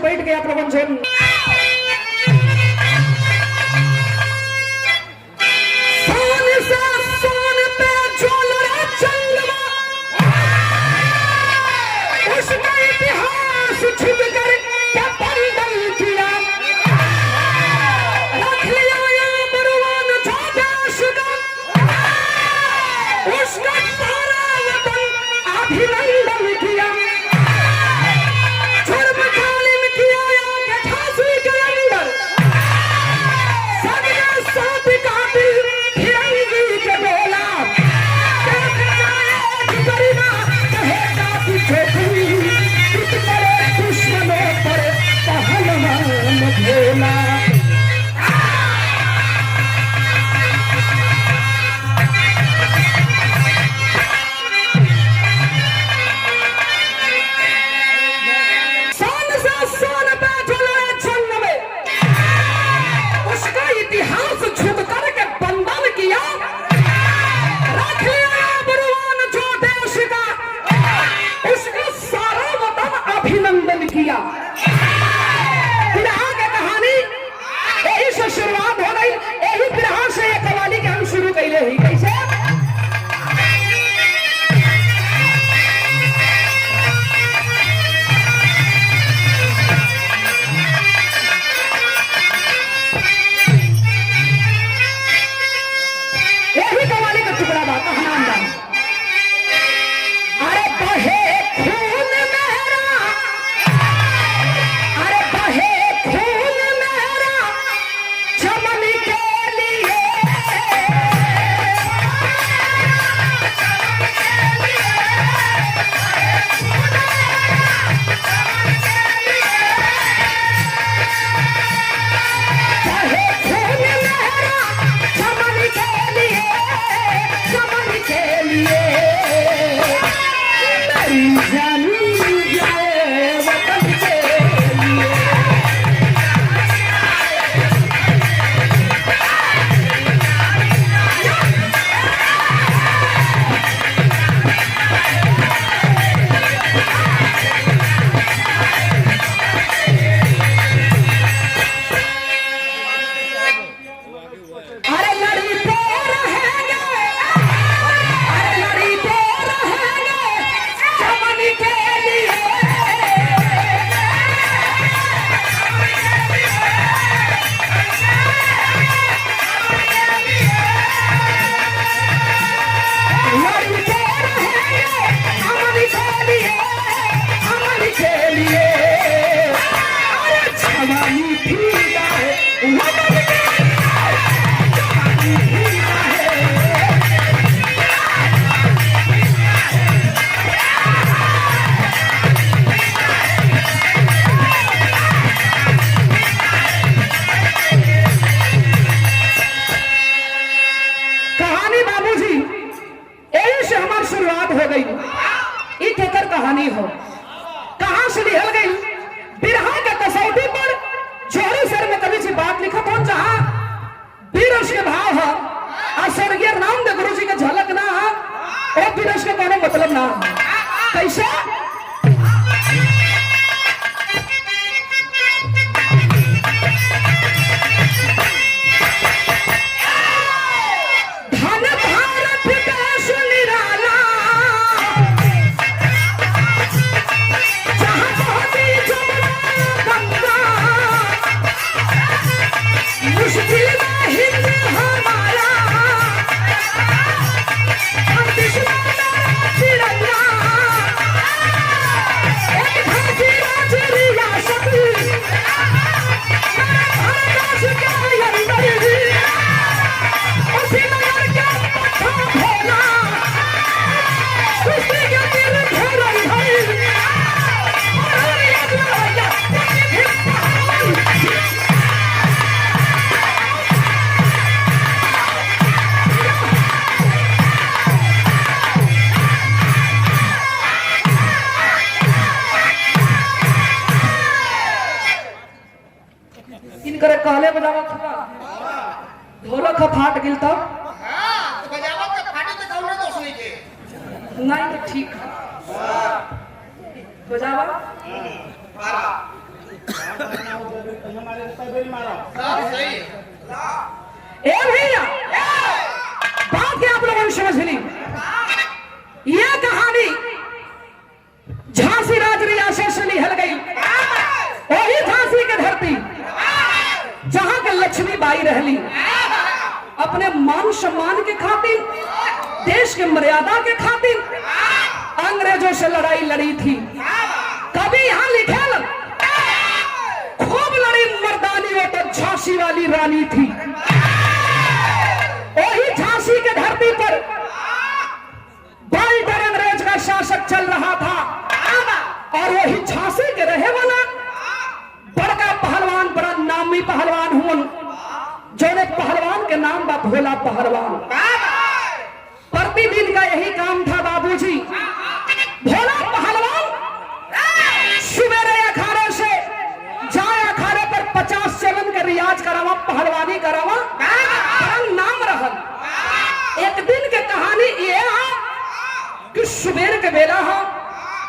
बैठ गया प्रवंचन। शुरुआत हो गई यही फिर से एक कवाली के हम शुरू कैले ही कैसे यही कवाली का टुकड़ा बात कहां अरे बहे खून मेरा अरे बहे खून मेरा चमन के लिए शुरुआत हो गई एक एकर कहानी हो कहां से लिखल गई बिरहा के कसौटी पर जोड़ी सर में कभी सी बात लिखत हो जहां बीरस के भाव है और स्वर्गीय रामदेव गुरु जी के झलक ना है और बीरस के कोनो मतलब ना है कैसे कहले बजावत था ढोलक फाट गिल तब हां तो बजावत तो फाटे तो कौन दोष नहीं के नहीं तो ठीक है बजावा सब सही ए भैया बात क्या आप लोगों ने समझ ली। ये कहानी झांसी राज रियासत से निकल गई। वही झांसी की धरती जहां के लक्ष्मीबाई रहली अपने मान सम्मान के खातिर, देश के मर्यादा के खातिर अंग्रेजों से लड़ाई लड़ी थी। कभी यहां लिखेल खूब लड़ी मर्दानी, वो तो झांसी वाली रानी थी। वही झांसी के धरती पर बाल्टर अंग्रेज का शासक चल रहा था और वही झांसी के रहे वाला बड़का पहलवान, बड़ा नामी पहलवान हुआ, जो पहलवान के नाम बा भोला पहलवान। प्रतिदिन का यही काम था बाबूजी। भोला पहलवान सवेरे अखाड़े से जाए, अखाड़े पर 50 चलन के रियाज करावा, पहलवानी करावा, नाम रहल। एक दिन के कहानी ये है कि सुबेर के बेला है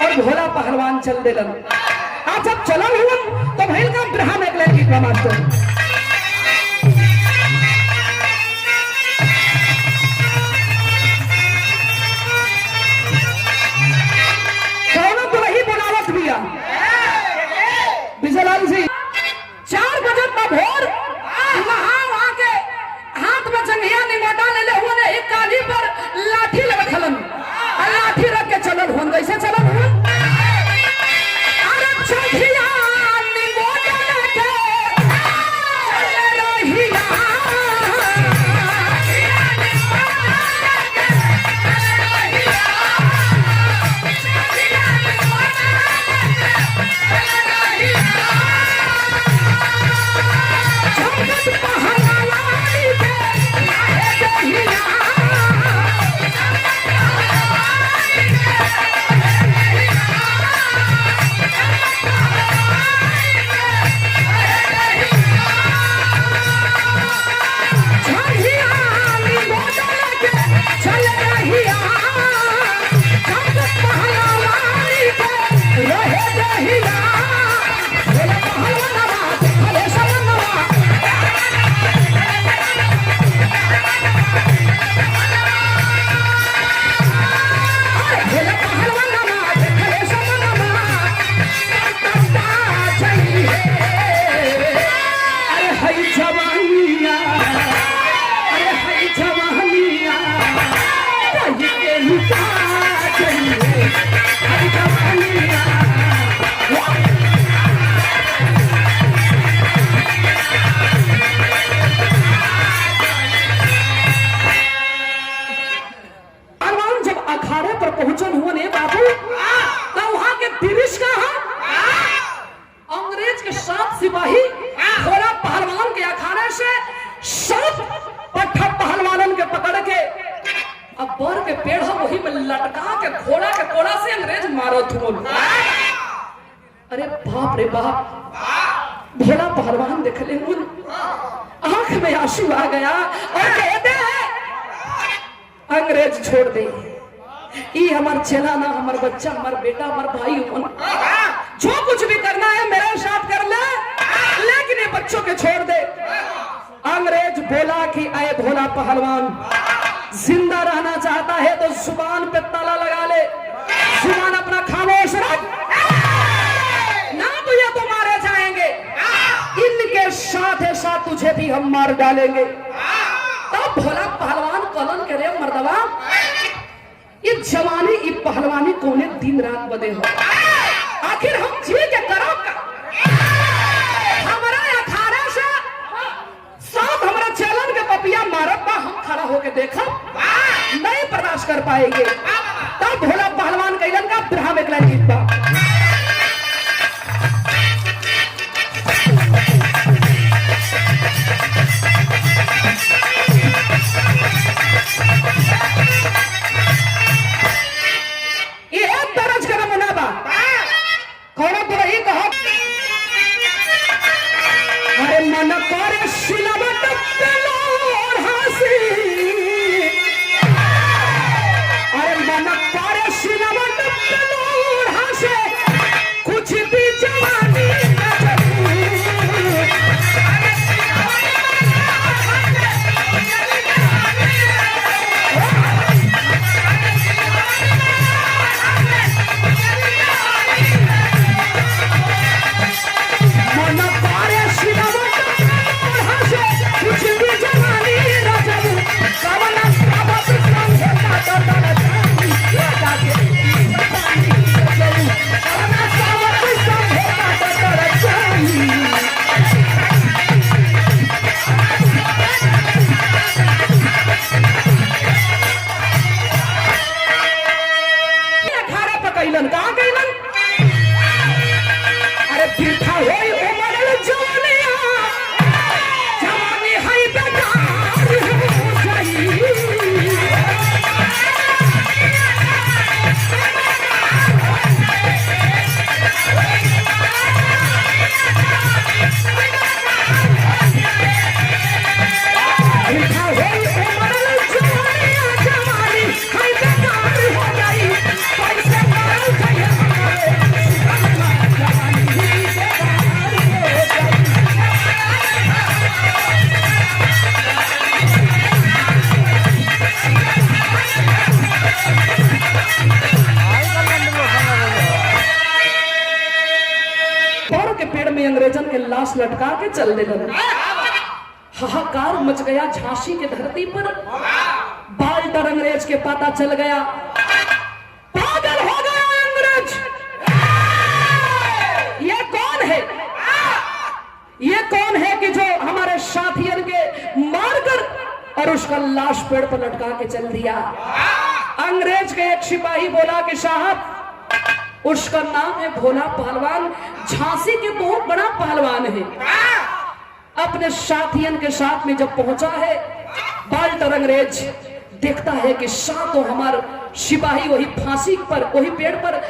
और भोला पहलवान चल दिलन। आप जब चलन हुआ तो भैल का ब्रहा में गीत मास्टर बिजलाल जी 4 बजे भोर वहां के हाथ में जंघिया निमोटा ले हुए ने एक काली पर लाठी रखलन, लाठी रख के चलन हुन। कैसे चलन हुन? अरे जंघिया निमोटा लेके चल रहिया, सिपाही भोला पहलवान के अखाड़े से 7 पट्ठा पहलवानन के पकड़ के अब बर के पेड़ वही में लटका के घोड़ा के कोड़ा से अंग्रेज मारत हुए। अरे बाप रे बाप, भोला पहलवान देख ले, आंख में आंसू आ गया और कहते हैं अंग्रेज छोड़ दे, ये हमार चेला ना, हमार बच्चा, हमार बेटा, हमार भाई, जो कुछ भी करना है मेरे साथ कर ले, लेकिन ये बच्चों के छोड़ दे। अंग्रेज बोला कि आए भोला पहलवान, जिंदा रहना चाहता है तो जुबान पे ताला लगा ले, जुबान अपना खामोश रख, ना तो ये तो मारे जाएंगे, इनके साथ तुझे भी हम मार डालेंगे। तब भोला पहलवान कलन करे, मर्दवा ये जवानी, ये पहलवानी कोने दिन रात बदे हो, आखिर हम जी के करो का? हमारा अखाड़ा से साथ हमारा चलन के पपिया मारत बा, हम खड़ा होके देखो नहीं बर्दाश्त कर पाएंगे। तब भोला पहलवान कैलन का ब्रहा में गीत बा, कैलन का कैलन अरे पीठा होई उमरल जवानिया जवानी है बेकार हो जाई अंग्रेजन के लाश लटका के चल दे हाहाकार मच गया झांसी की धरती पर। बाल्टर अंग्रेज के पता चल गया, पागल हो गया अंग्रेज। ये कौन है, ये कौन है कि जो हमारे साथियन के मारकर और उसका लाश पेड़ पर लटका के चल दिया। अंग्रेज के एक सिपाही बोला कि साहब उसका नाम है भोला पहलवान, झांसी के बहुत बड़ा पहलवान है। अपने साथियन के साथ में जब पहुंचा है बाल्टर अंग्रेज देखता है कि सातों हमारे सिपाही वही फांसी पर वही पेड़ पर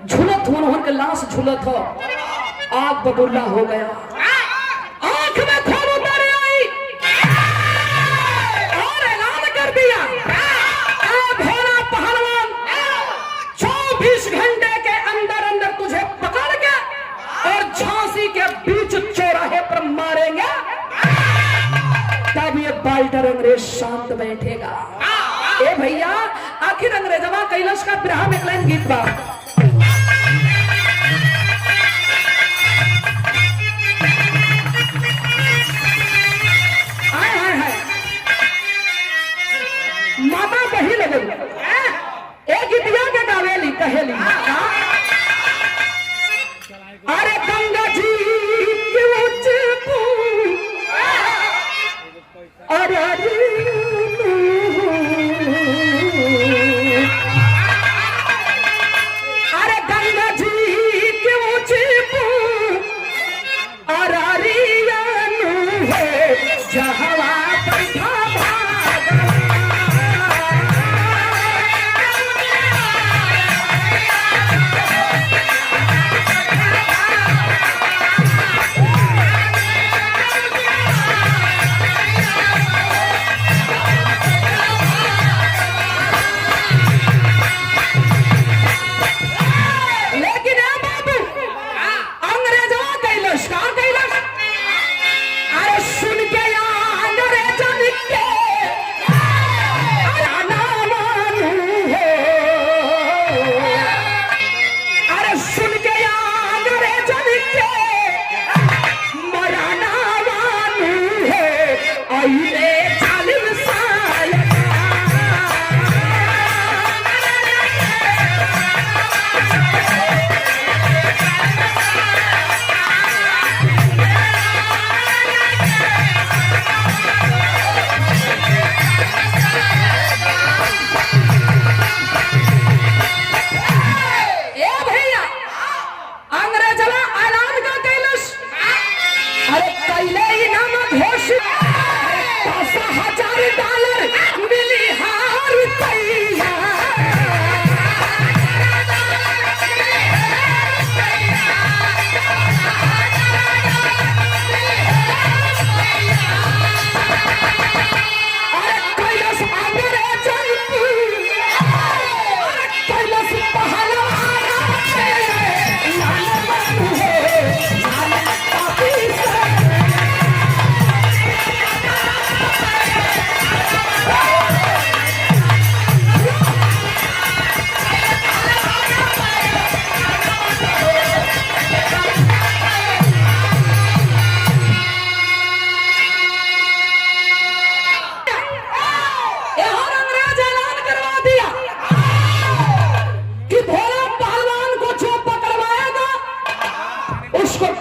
झूलत हो, उनके लाश झूलत हो। आग बबूला हो गया, आंख में खून उतर आई और ऐलान कर दिया, भोला पहलवान 24 घंटे के अंदर अंदर तुझे पकड़ के और झांसी के बीच चौराहे पर मारेंगे, तब ये बाल्टर अंग्रेज शांत बैठेगा। ए भैया आखिर अंग्रेजवा कैलाश का बिरहा में एक लाइन गीत बा, माता कही लगल एक गीतिया के गावेली कहेली, अरे गंगा जी के ऊंचे अरे अरे गंगा जी के ऊंचे है जहवा बैठा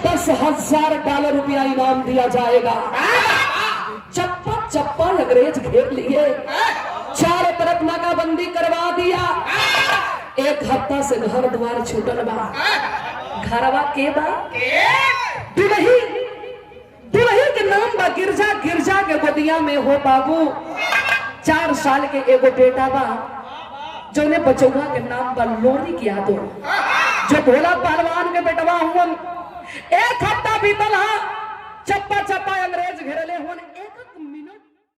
$10,000 रुपया इनाम दिया जाएगा। चप्पा चप्पा अंग्रेज घेर लिए, चारों तरफ नाकाबंदी करवा दिया। एक एक हफ्ता से घर द्वार छूटल बा। घरवा के बा दुलही, दुलही के नाम बा गिरजा, गिरजा के गोदिया में हो बाबू 4 साल के एगो बेटा बा, जो ने बचौआ के नाम बा लोरी की यादव, जो भोला पहलवान के बेटवा हुन। एक हफ्ता बीतल हा, चप्पा चप्पा अंग्रेज घेरले हुन।